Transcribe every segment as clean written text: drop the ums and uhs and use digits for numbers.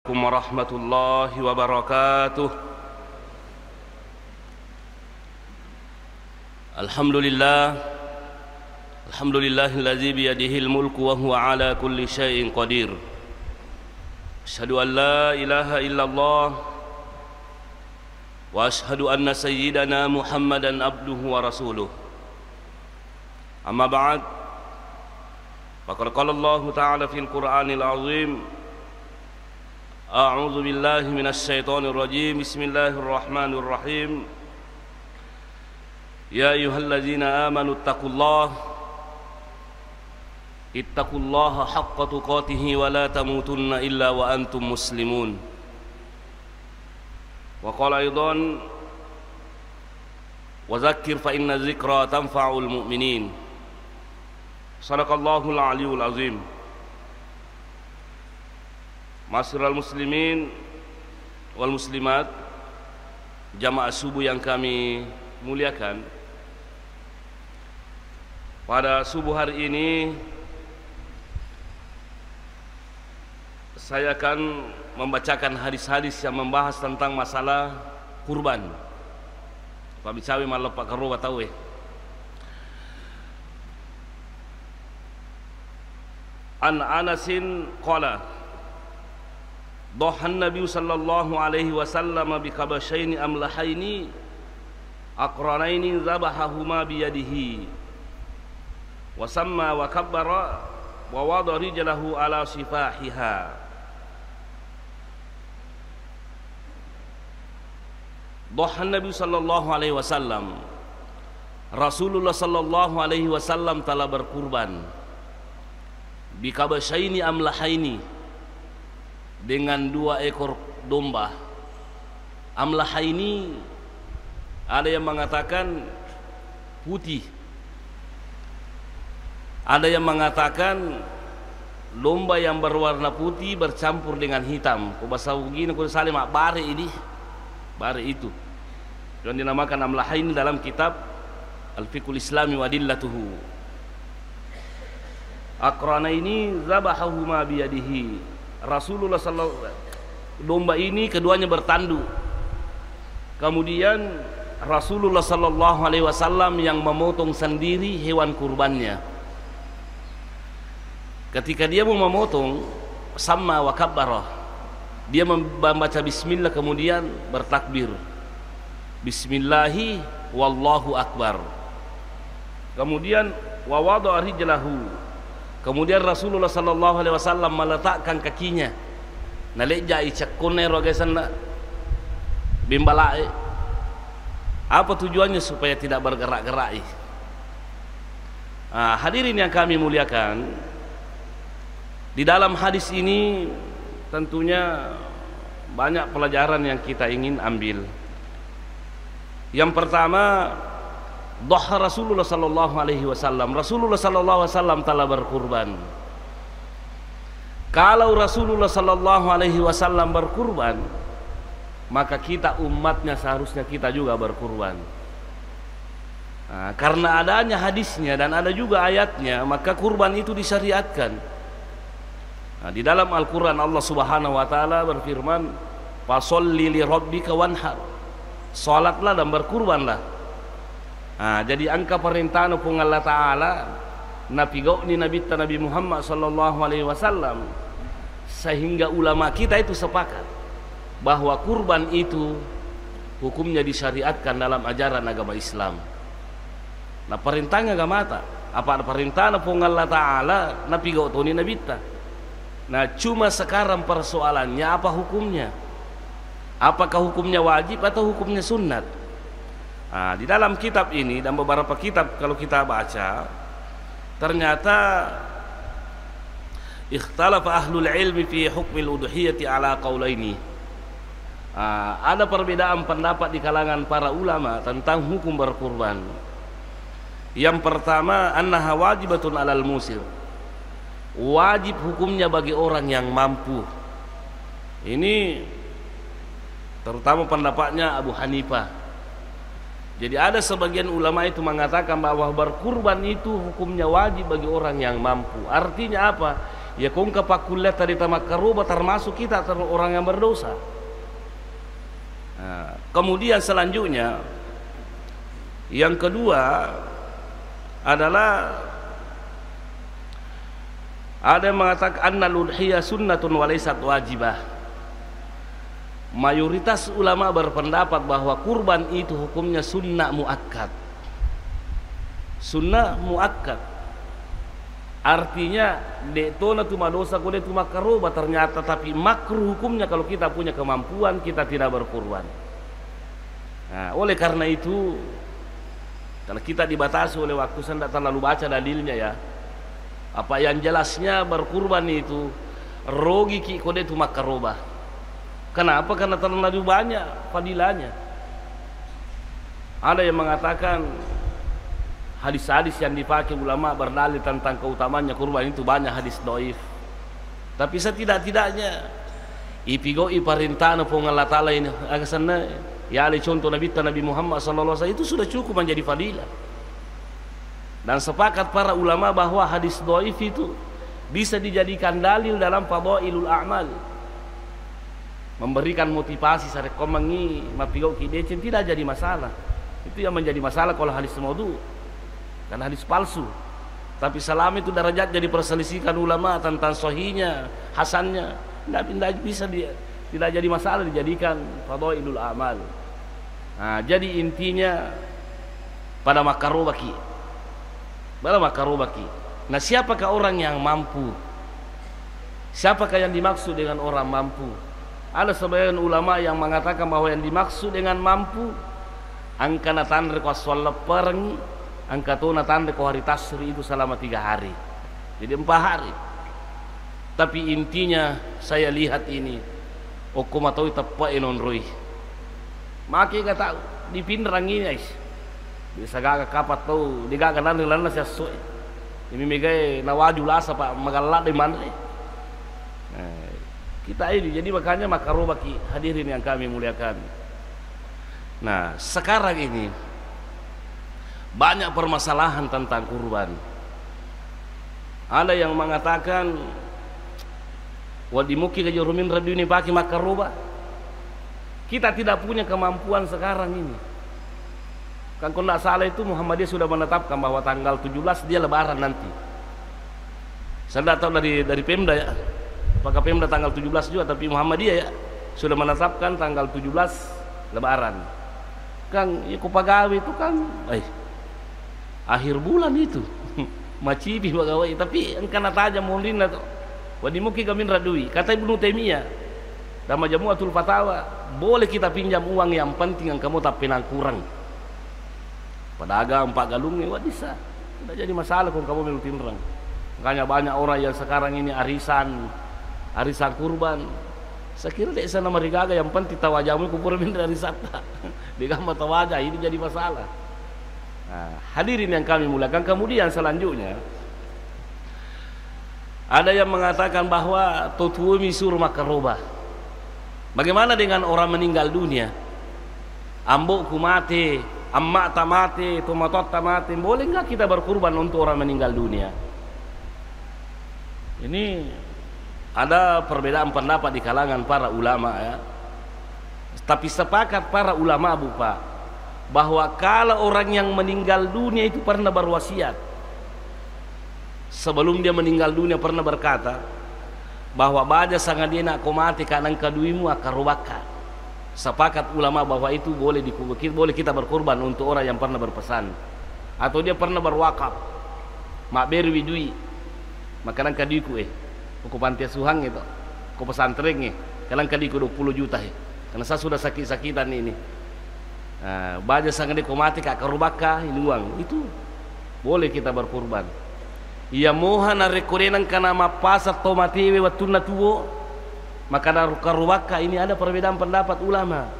Warahmatullahi wabarakatuh. Alhamdulillahilladzi biyadihil mulku wa huwa ala kulli syai'in qadir. Asyhadu an la ilaha illallah wa asyhadu anna sayyidana Muhammadan abduhu wa rasuluh. Amma ba'd. Faqad qala Allah ta'ala fil Qur'anil 'azim. A'udzu billahi minasy syaithanir rajim. Bismillahirrahmanirrahim. Ya ayyuhalladzina amanu ittaqullaha haqqa tuqatih wa la tamutunna illa wa antum muslimun. Wa qala aidan wa dzakkir fa inna dzikra tanfa'ul mu'minin. Shadaqallahul aliyyul azim. Ma'asyiral muslimin wal muslimat, jamaah subuh yang kami muliakan, pada subuh hari ini saya akan membacakan hadis-hadis yang membahas tentang masalah kurban. Pak bicawi malah Pak Karo tahu An Anasin qala Dhahan Nabi sallallahu alaihi wasallam bi kabashaini amlahaini aqranaini zabahahuma biyadihi wa samma wa kabbara wa wada rijlahu ala sifahiha. Dhahan Nabi sallallahu alaihi wasallam, Rasulullah sallallahu alaihi wasallam telah berkurban bi kabashaini amlahaini, dengan 2 ekor domba. Amlahaini ada yang mengatakan putih, ada yang mengatakan domba yang berwarna putih bercampur dengan hitam. Ko bahasa begini ko salim bare ini, bare itu. Dan dinamakan amlahaini dalam kitab Al-Fiqhul Islami wa Dillatuhu. Aqranaini zabahahuma biyadihi. Rasulullah sallallahu domba ini keduanya bertanduk. Kemudian Rasulullah sallallahu alaihi wasallam yang memotong sendiri hewan kurbannya. Ketika dia mau memotong, sama wa kabbara, dia membaca bismillah kemudian bertakbir. Bismillahi wallahu akbar. Kemudian wa wada'a rijlahu. Kemudian Rasulullah sallallahu alaihi wasallam meletakkan kakinya nalejai cakone rogesan bimbalae. Apa tujuannya? Supaya tidak bergerak-gerak. Hadirin yang kami muliakan, di dalam hadis ini tentunya banyak pelajaran yang kita ingin ambil. Yang pertama, Dhaha Rasulullah sallallahu alaihi wasallam. Rasulullah sallallahu alaihi wasallam telah berkurban. Kalau Rasulullah sallallahu alaihi wasallam berkurban, maka kita umatnya seharusnya kita juga berkurban. Karena adanya hadisnya dan ada juga ayatnya, maka kurban itu disyariatkan. Di dalam Al-Quran Allah subhanahu wa ta'ala berfirman, Fasholli li rabbika wanhar. Salatlah dan berkurbanlah. Jadi angka perintah pun Allah Ta'ala Nabi Nabi Muhammad sallallahu alaihi wasallam, sehingga ulama kita itu sepakat bahwa kurban itu hukumnya disyariatkan dalam ajaran agama Islam. Nah perintahnya gak mata apa perintah pun Allah Ta'ala Nabi Nabi. Nah cuma sekarang persoalannya apa hukumnya? Apakah hukumnya wajib atau hukumnya sunnat? Di dalam kitab ini dan beberapa kitab kalau kita baca, ternyata ikhtalafa ahlul ilmi fi hukmil udhiyati ala qaulaini. Ada perbedaan pendapat di kalangan para ulama tentang hukum berkurban. Yang pertama, annaha wajibatun alal musir. Wajib hukumnya bagi orang yang mampu. Ini terutama pendapatnya Abu Hanifah. Jadi ada sebagian ulama itu mengatakan bahwa berkurban itu hukumnya wajib bagi orang yang mampu. Artinya apa? ya kung kapakulat tadi makaruba termasuk kita orang yang berdosa. Nah, kemudian selanjutnya yang kedua adalah ada yang mengatakan annal udhiyah sunnatun wa laysat wajibah. Mayoritas ulama berpendapat bahwa kurban itu hukumnya sunnah muakkad. Sunnah muakkad artinya detona tu madosa kode tu makaruba ternyata, tapi makruh hukumnya kalau kita punya kemampuan kita tidak berkurban. Nah, oleh karena itu karena kita dibatasi oleh waktu, saya tidak terlalu baca dalilnya ya. Apa yang jelasnya berkurban itu rogi ki kode tu makaruba. Kenapa? Karena terlalu banyak fadilahnya. Ada yang mengatakan hadis-hadis yang dipakai ulama berdalil tentang keutamaannya kurban itu banyak hadis dhaif. Tapi setidak-tidaknya ipigo iparintana pun Allah Taala ini agasana ya ali contoh Nabi Muhammad sallallahu alaihi wasallam itu sudah cukup menjadi fadilah. Dan sepakat para ulama bahwa hadis dhaif itu bisa dijadikan dalil dalam fadailul a'mal. Memberikan motivasi sare komangi mapigo kidecen tidak jadi masalah. Itu yang menjadi masalah kalau hadis maudhu dan hadis palsu. Tapi selama itu derajatnya diperselisihkan ulama tentang sahihnya, hasannya, tidak bisa tidak jadi masalah dijadikan fadailul amal. Nah, jadi intinya pada makarubaki. Pada makarubaki. Nah, siapakah orang yang mampu? Siapakah yang dimaksud dengan orang mampu? Ada sebagian ulama yang mengatakan bahwa yang dimaksud dengan mampu angkana tandre ko sholat perang, angkatona tandre ko hari tasri itu selama 3 hari. Jadi 4 hari. Tapi intinya saya lihat ini okuma tahu tepa enon roi. Maki kata di pindrang ini guys. Bisa gak kapat tahu digaga nan lana sesuai. Ini megai nawaju lasa pak magalat di mana. Kita ini jadi makanya makarubaki hadirin yang kami muliakan. Nah, sekarang ini banyak permasalahan tentang kurban. Ada yang mengatakan wadimuki kejurumin radio ini pakai makaruba. Kita tidak punya kemampuan sekarang ini. Kan kalau tidak salah itu Muhammadiyah sudah menetapkan bahwa tanggal 17 dia lebaran nanti. Saya tidak tahu dari Pemda ya. Apakah Pemda tanggal 17 juga, tapi Muhammadiyah ya sudah menetapkan tanggal 17 lebaran. Kang, ya kupagawi itu kan akhir bulan itu. Macibi bagawai, tapi engkana taja mulin atau wadimuki gamin radui. Kata Ibnu Taimiyah dalam Majmu'atul Fatawa, boleh kita pinjam uang, yang penting yang kamu tak penang kurang. Pedagang 4 galungnya bisa. Tidak jadi masalah kalau kamu melutin orang. Makanya banyak orang yang sekarang ini arisan kurban. Saya kira dek sana marigaga yang penting tawajamu kupur min dari sata. Digamba tawaja ini jadi masalah. Nah, hadirin yang kami muliakan, kemudian selanjutnya ada yang mengatakan bahwa tutuumi sur makaroba. Bagaimana dengan orang meninggal dunia? Ambokku mati, ammak tak mati, tomatot tak mati. Boleh nggak kita berkurban untuk orang meninggal dunia? Ini ada perbedaan pendapat di kalangan para ulama ya. Tapi sepakat para ulama Pak bahwa kalau orang yang meninggal dunia itu pernah berwasiat, sebelum dia meninggal dunia pernah berkata bahwa baja sangat dia nak komati kanang kaduimu akarubaka. Sepakat ulama bahwa itu boleh kita berkorban untuk orang yang pernah berpesan, atau dia pernah berwakaf mak beri widui makanan kadiku ku panti asuhan itu, ku pesantren kalang kadiku 20 juta karena saya sudah sakit-sakitan ini. Nah, baja sangat dia komati kak karubaka ini uang itu boleh kita berkorban. Ia mohan rekorenan kana mapasa tomatiwe watuna tuwo maka karubaka ini ada perbedaan pendapat ulama.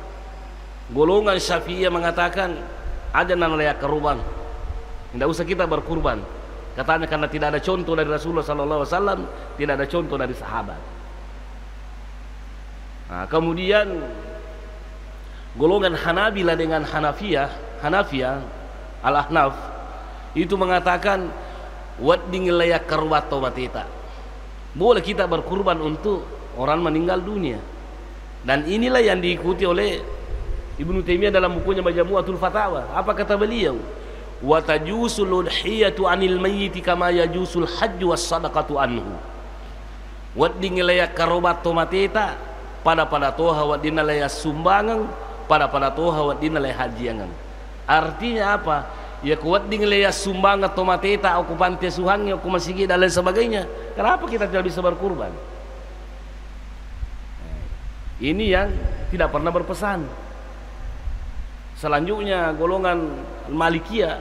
Golongan Syafi'iyah mengatakan ada nan layak kurban, tidak usah kita berkurban, katanya karena tidak ada contoh dari Rasulullah sallallahu alaihi wasallam, tidak ada contoh dari sahabat. Nah, kemudian golongan Hanabila dengan Hanafiyah Al-Ahnaf itu mengatakan wadding layak karwato batita. Boleh kita berkurban untuk orang meninggal dunia. Dan inilah yang diikuti oleh Ibnu Taimiyah dalam bukunya Majmu'atul Fatawa. Apa kata beliau? Wa tajusul udhiyatu 'anil mayyit kama yajusul hajj was sadaqatu anhu. Waddi ngelaya karobat tomateta pada toha wadina laya sumbangan pada toha wadina laya hajiangan. Artinya apa? Ya kuat ngelaya sumbangan tomateta aku pantai suhangnya aku masih dan lain sebagainya. Kenapa kita tidak bisa berkurban? Ini yang tidak pernah berpesan. Selanjutnya golongan Malikiyah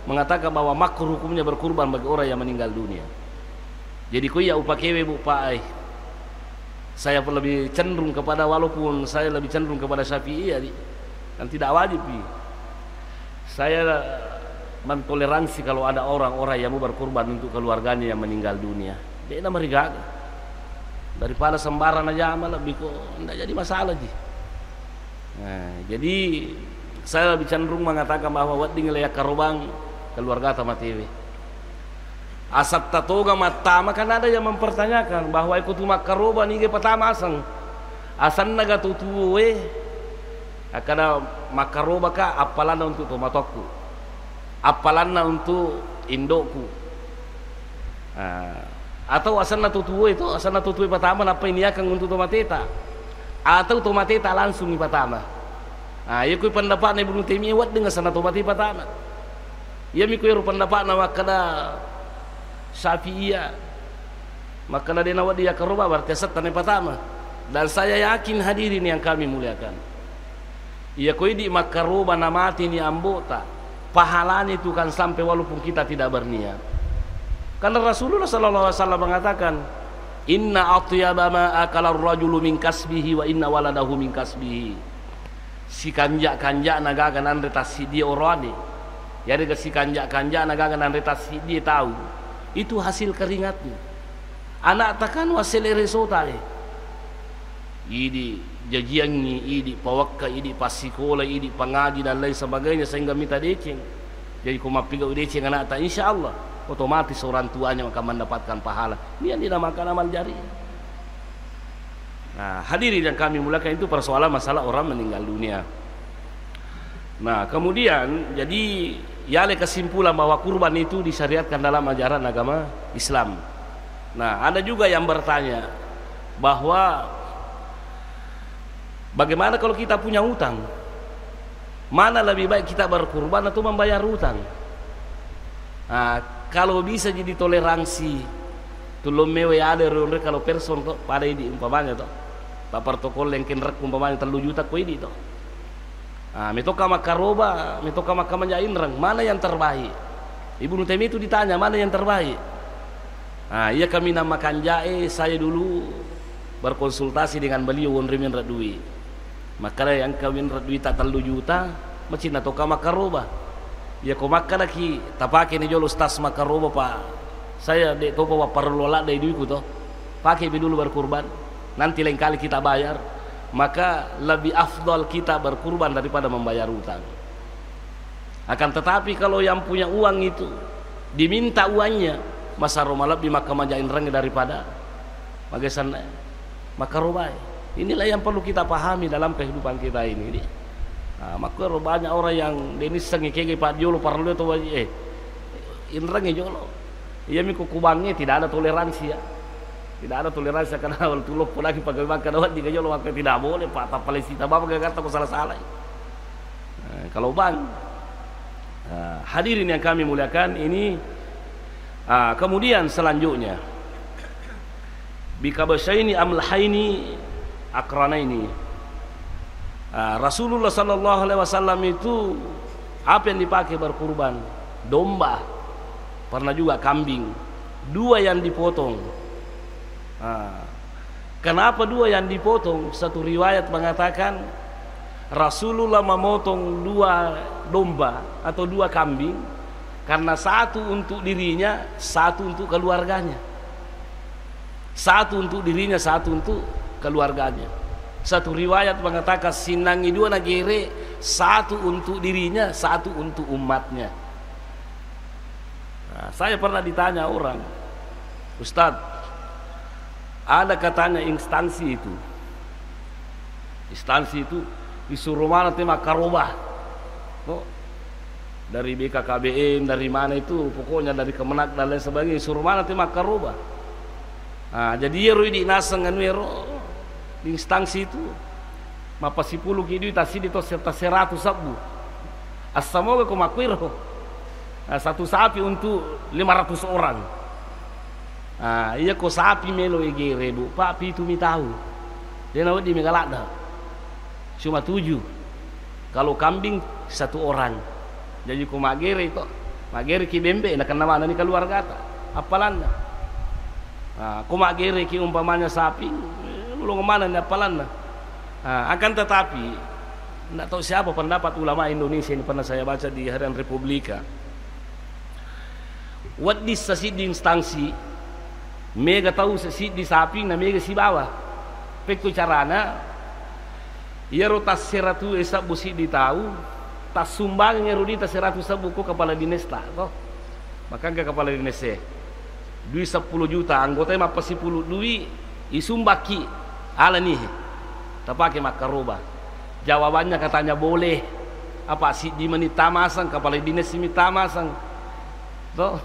mengatakan bahwa makruh hukumnya berkurban bagi orang yang meninggal dunia. Jadi kau ya upakewe bu pak, saya lebih cenderung kepada, walaupun saya lebih cenderung kepada Syafi'iyah, kan tidak wajib. Saya mentoleransi kalau ada orang-orang yang mau berkurban untuk keluarganya yang meninggal dunia. Dia nak mereka daripada sembaran aja malah lebih kok tidak jadi masalah ji. Nah, jadi saya lebih cenderung mengatakan bahwa wading ngelaya karubang keluarga tamatewe. Asat tatoga matama, kan ada yang mempertanyakan bahwa ikut umat karoba nih pertama asan naga tutuwe akada makaroba ka apalana untuk tomatoku, apalana untuk indokku. Atau asana tutuwe itu asana tutuwe pertama apa ini akan untuk tomateta atau tomateta langsung di pertama. Ia kui pendapat Ibnu Taimiyah wat dengan sana tomateta pertama. Ia mikir pendapat nama kada Syafi'iyah, maka dia nawat dia karoba berarti setan yang pertama. Dan saya yakin hadirin yang kami muliakan, ia koi di makaroba namati ni ambota pahalanya itu kan sampai walaupun kita tidak berniat. Karena Rasulullah sallallahu alaihi wasallam mengatakan, inna atyaba ma akala ar-rajulu min kasbihi wa inna waladahu min kasbihi. Si kanjak nagagan retas si dia orane. Ya dengan si kanjak nagagan retas si dia tahu. Itu hasil keringatnya. Anak takkan wasile resotale. Idi jajiangi, idi pawakka, idi pasikola, idi pangaji dan lain sebagainya sehingga minta deceng. Jadi kumapiga deceng anak tak, insyaallah otomatis orang tuanya akan mendapatkan pahala. Ini yang dinamakan amal jari. Nah, hadirin yang kami muliakan, itu persoalan masalah orang meninggal dunia. Nah, kemudian jadi yale kesimpulan bahwa kurban itu disyariatkan dalam ajaran agama Islam. Nah, ada juga yang bertanya bahwa bagaimana kalau kita punya utang? Mana lebih baik kita berkurban atau membayar utang? Nah, kalau bisa jadi toleransi tulum mewe ada kalau person kok pada ini umpamanya toh tak protokol yang kenrek umpamanya 3 juta ko ini toh. Metoka makaroba, metoka makamanjain rang, mana yang terbaik? Ibnu Taimiyah itu ditanya mana yang terbaik. Iya kami namakan jae, saya dulu berkonsultasi dengan beliau wonrimin radui. Maka yang kawin radui tak 3 juta, macam toka makaroba. Ya ko makka lagi tapake ni jolo stas makaroba pak. Saya dek topo wa parlola dai duiku toh. Pakai dulu berkurban. Nanti lain kali kita bayar. Maka lebih afdal kita berkurban daripada membayar utang. Akan tetapi kalau yang punya uang itu diminta uangnya, masa romalab di maka majain reng daripada magasan maka robai. Inilah yang perlu kita pahami dalam kehidupan kita ini. Maka banyak orang yang denis sengi kege pak jolo parlo itu inreng jolo. Ia miku kubangnya tidak ada toleransi ya. Tidak ada toleransi karena awal tulok lagi pakai makan awal di jolo maka tidak boleh pak tak Palestina bapak kata aku salah-salah. Kalau bang hadirin yang kami muliakan ini kemudian selanjutnya bikabasaini amlahaini akranaini. Rasulullah sallallahu alaihi wasallam itu apa yang dipakai berkurban? Domba, pernah juga kambing, 2 yang dipotong. Kenapa 2 yang dipotong? Satu riwayat mengatakan Rasulullah memotong 2 domba atau 2 kambing karena 1 untuk dirinya, 1 untuk keluarganya. 1 untuk dirinya, 1 untuk keluarganya. Satu riwayat mengatakan sinangi 2 nagere, 1 untuk dirinya, 1 untuk umatnya. Saya pernah ditanya orang, Ustadz, Ada katanya instansi itu disuruh mana tema karobah, dari BKKBN, dari mana itu, pokoknya dari Kemenak dan lain sebagainya, disuruh mana tema karobah. Nah, jadi yero di nasang anu yero di instansi itu mapa 10 kidu tasi di tos serta 100 sabu asamoga ko makwiro. Nah, satu sapi untuk 500 orang. Ah, iya ko sapi melo egere bu, papi itu mi tahu. Dia nawat di megalada. Cuma 7. Kalau kambing 1 orang. Jadi ko magere itu, magere ki bembe na kana mana ni keluarga ta. Apalan. Nah, ko magere ki umpamanya sapi, lu kemana ni apalan. Nah, akan tetapi tidak tahu siapa pendapat ulama Indonesia ini, pernah saya baca di Harian Republika. Waddi sasid di instansi mega tahu sasid di sapi na mega si bawah pekto carana ia rotas 100 esa busi di tahu tas sumbangnya rudi tas 100 sabu ko kepala dinas ta toh maka ke kepala dinas duit 10 juta anggota mah pasti 10 duit isumbaki ala nih tapake makaroba. Jawabannya katanya boleh apa si di menit tamasang kepala dinas si tamasang toh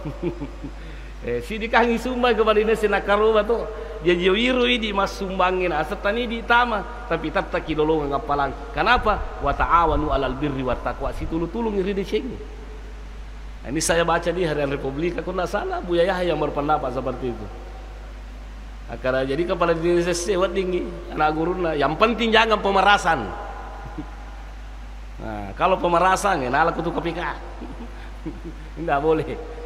si dikangi sumbang kepala dinas na karoba toh jadi wiru di mas sumbangin asat tani di tama tapi tetap kilolong ngapalang. Kenapa? Wa ta'awanu 'alal birri wat taqwa, si tulung iri di sini. Nah, ini saya baca di Harian Republika, kalau tidak salah Buya Yahya yang berpendapat seperti itu. Karena jadi kepala dinas sewat tinggi anak guruna, yang penting jangan pemerasan. Nah, kalau pemerasan ya nala kutu KPK. Tidak boleh.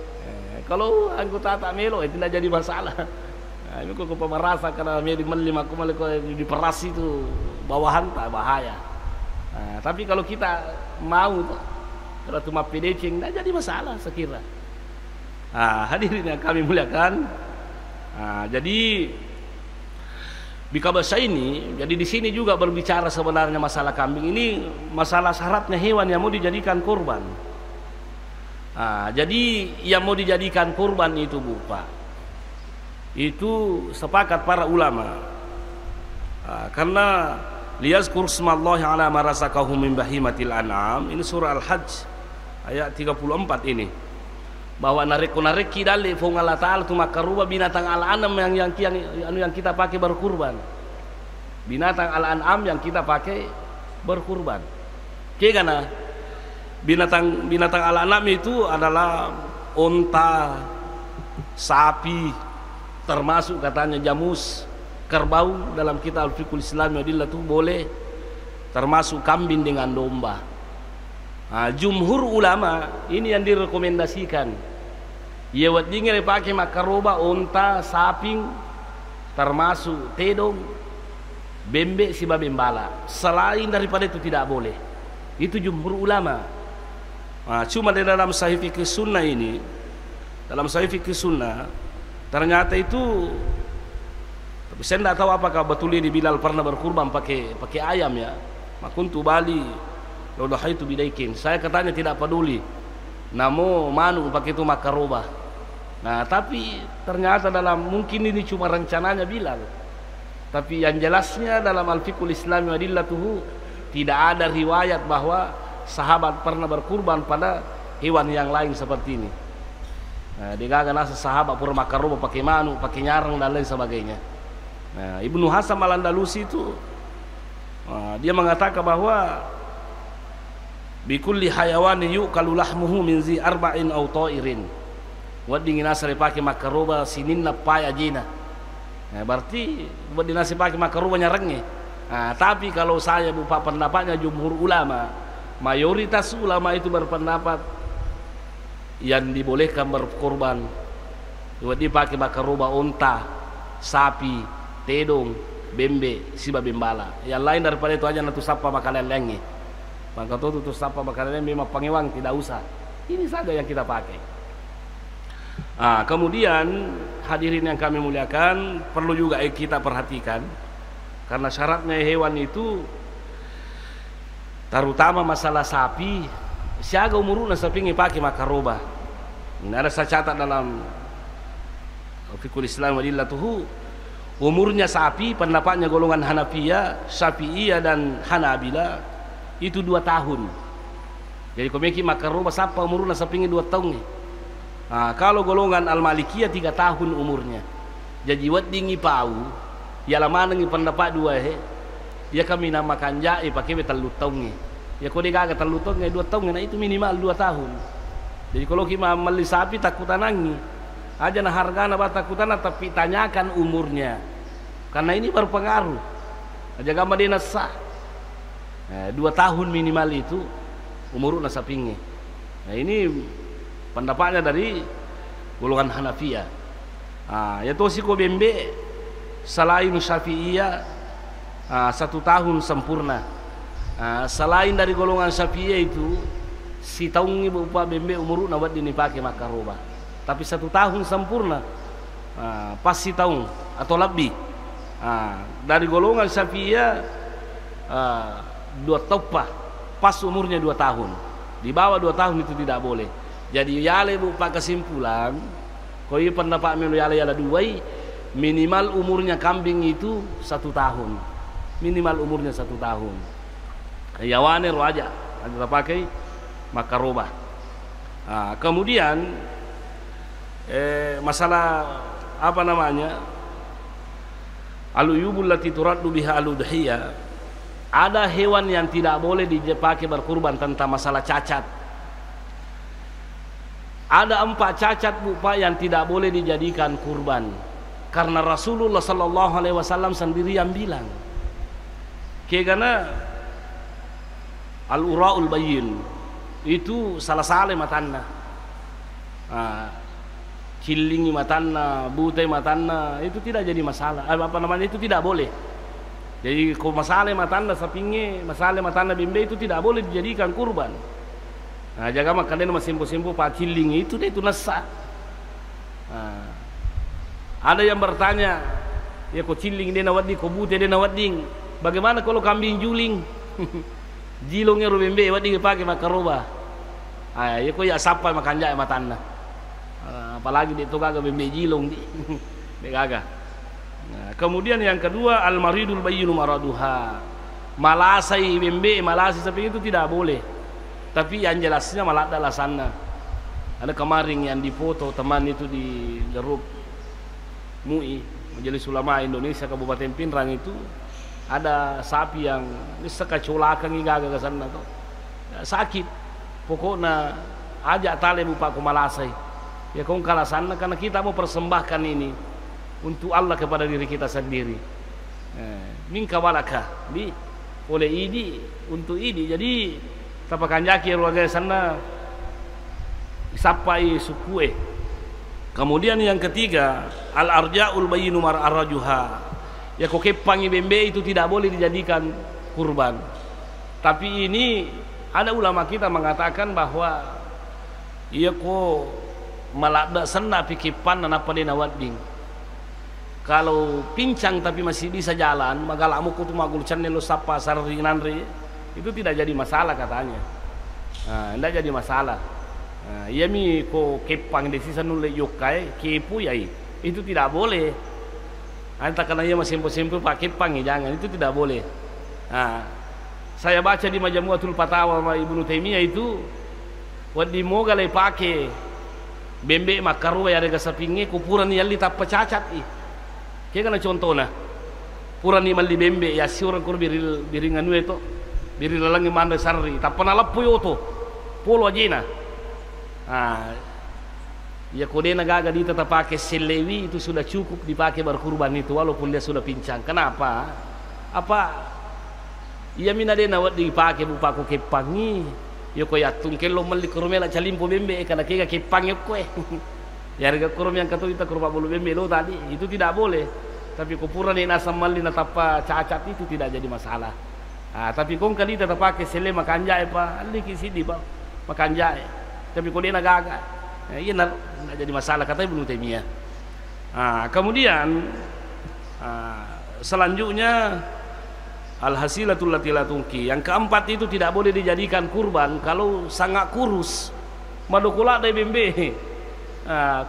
Kalau anggota tak melo itu tidak jadi masalah. Nah, ini kok pemerasan karena dia di diperas itu bawahan tak bahaya. Nah, tapi kalau kita mau kalau cuma PDC tidak jadi masalah sekira. Nah, hadirin yang kami muliakan. Nah, jadi Bikabasa ini, jadi di sini juga berbicara sebenarnya masalah kambing ini, masalah syaratnya hewan yang mau dijadikan kurban. Nah, jadi yang mau dijadikan kurban itu Bu Pak, itu sepakat para ulama. Nah, karena liyazkur smallahi ala ma razaqahum min bahimatil an'am, ini surah Al-Hajj ayat 34 ini. Bahwa narek-nareki dalil fong Allah Ta'ala tu makaruba binatang al-an'am yang kita pakai berkurban. Binatang al-an'am yang kita pakai berkurban. Karena binatang al-an'am itu adalah unta, sapi, termasuk katanya jamus, kerbau dalam kitab Al-Fiqhul Islami adillah itu boleh, termasuk kambing dengan domba. Nah, jumhur ulama ini yang direkomendasikan. Ya wat dingin pakai makaroba unta, saping, termasuk tedong, bembe, siba bembala. Selain daripada itu tidak boleh. Itu jumhur ulama. Nah, cuma di dalam Sahih Fiqh Sunnah ini, dalam Sahih Fiqh Sunnah ternyata itu, tapi saya tidak tahu apakah betul ini Bilal pernah berkurban pakai ayam ya. Makuntu Bali Lodoh itu bidaikin. Saya katanya tidak peduli. Namo manu pakai itu makaroba. Nah, tapi ternyata dalam mungkin ini cuma rencananya Bilal. Tapi yang jelasnya dalam Al-Fiqhul Islami wa adillatuhu tidak ada riwayat bahwa sahabat pernah berkurban pada hewan yang lain seperti ini. Nah, digagan asa sahabat pura makaroba pakai manu, pakai nyarang dan lain sebagainya. Nah, Ibnu Hasan Al-Andalusi itu dia mengatakan bahwa bikulli hayawanin yu'kalu lahmuhu min zi arba'in aw ta'irin. Buat dingin asal pakai makaroba sinin napai ajina. Nah, berarti buat dinasi pakai makaroba nyarengnya. Nah, tapi kalau saya buka pendapatnya jumhur ulama, mayoritas ulama itu berpendapat yang dibolehkan berkorban buat dipakai makaroba unta, sapi, tedong, bembe, siba bembala. Yang lain daripada itu aja natu sapa makanan lainnya. Maka itu sapa makanan memang pangewang tidak usah. Ini saja yang kita pakai. Nah, kemudian hadirin yang kami muliakan, perlu juga kita perhatikan karena syaratnya hewan itu terutama masalah sapi, siaga umuruna sapi ngi pakai makaroba. Ini ada saya catat dalam Fiqhul Islam wa adillatuhu Umurnya sapi, pendapatnya golongan Hanafiyah, Syafi'iyah dan Hanabila itu 2 tahun. Jadi komeki makaroba sapa umurnya sapinya 2 tahun. Nah, kalau golongan Al-Malikiyah 3 tahun umurnya. Jadi wadingi pau, ya lama nengi pendapat 2 ya kami namakan jae pakai betal tahun. Ya kau digaga terlalu tahun 2 tahun, nah itu minimal 2 tahun. Jadi kalau kita meli sapi takutan nangi, aja nah hargana takutan tapi tanyakan umurnya. Karena ini berpengaruh. Aja gambar dia sah. 2 tahun minimal itu umur nasapinge. Nah ini pendapatnya dari golongan Hanafiyah. Ya tosi ko bembe selain Syafi'iyah 1 tahun sempurna. Selain dari golongan Syafi'iyah itu si tahun ibu bembe umur nawat ini pakai makaroba. Tapi 1 tahun sempurna. Pas si tahun atau lebih. Dari golongan Syafi'iyah 2 topah pas umurnya 2 tahun. Di bawah 2 tahun itu tidak boleh. Jadi yale bupa kesimpulan koi pendapat melu yale 2 minimal umurnya kambing itu 1 tahun. Minimal umurnya 1 tahun. Yawane roja ada pakai makaroba. Kemudian masalah apa namanya? Al-uyubul lati turaddu biha al-udhiyah. Ada hewan yang tidak boleh dipakai berkurban tentang masalah cacat. Ada 4 cacat bupa yang tidak boleh dijadikan kurban. Karena Rasulullah sallallahu alaihi wasallam sendiri yang bilang. Karena al-ura'ul bayyin itu salah matanna. Cilingi matanna, butai matanna itu tidak jadi masalah. Apa namanya itu tidak boleh. Jadi kalau masalah matanna sapinge, masalah matanna bimbe itu tidak boleh dijadikan kurban. Nah, jaga makan masih simpu pak cilingi itu dia itu nasa. Ada yang bertanya, ya kok ciling dia nawading, kok butai dia nawading. Bagaimana kalau kambing juling? Jilongnya rubembe wading pakai makaroba. Ya kok ya sapa makan jaya matanna. Apalagi di togaga bembe jilong di gaga. Nah, kemudian yang kedua al-maridul bayyinu maraduha. Malasai bembe, malasi seperti itu tidak boleh. Tapi yang jelasnya malah ada alasannya. Ada kemarin yang dipoto teman itu di grup MUI Majelis Ulama Indonesia Kabupaten Pinrang itu ada sapi yang sekaculakan gaga ke sana tuh. Sakit. Pokoknya ajak tale bupa ku malasai. Ya kau kalah sana karena kita mau persembahkan ini untuk Allah kepada diri kita sendiri. Minka walaka di oleh idi untuk idi. Jadi tapakan jaki keluarga sana sapai sukue. Kemudian yang ketiga al-arja'ul bayyinu mar'arajuha. Ya kau kepangi bembe itu tidak boleh dijadikan kurban. Tapi ini ada ulama kita mengatakan bahwa iya kok malada sena pikipan dan apa dia nawading. Kalau pincang tapi masih bisa jalan, magalamu kutu magul channel sapa sarinanre itu tidak jadi masalah katanya. Tidak jadi masalah. Iya mi ko kepang di sisa nule yokai kepu yai itu tidak boleh. Anta karena ia masih simpul pak kepang jangan itu tidak boleh. Saya baca di Majmu'atul Fatawa Ibnu Taimiyah itu wadi moga le pakai bembe makaruwa ya rega sapinge kupuran yalli tappa cacat kayak kana contohna puran ni malli bembe ya si orang kur biringan itu biri lalangi manda sarri tappa na lappu yoto polo ajena ya kode gaga di tetap pakai selewi itu sudah cukup dipakai berkurban itu walaupun dia sudah pincang. Kenapa? Iya mina dia nawat dipakai bupaku kepangi. Yo ko yatung kelo mali kurumela calimpo bembe kana kega kepang yo koe. Ya harga kurum yang katu kita kurma bulu bembe lo tadi itu tidak boleh. Tapi kupuran ni nasam mali na tapa cacat itu tidak jadi masalah. Tapi kong kali tetap pakai sele makan jae pa, ali ki sidi pa makan jae. Tapi kok dia gaga. Iya enggak jadi masalah kata Ibnu Taimiyah. Kemudian selanjutnya al-hasilatul lati la tungki. Yang keempat itu tidak boleh dijadikan kurban kalau sangat kurus. Madukula dari bembe.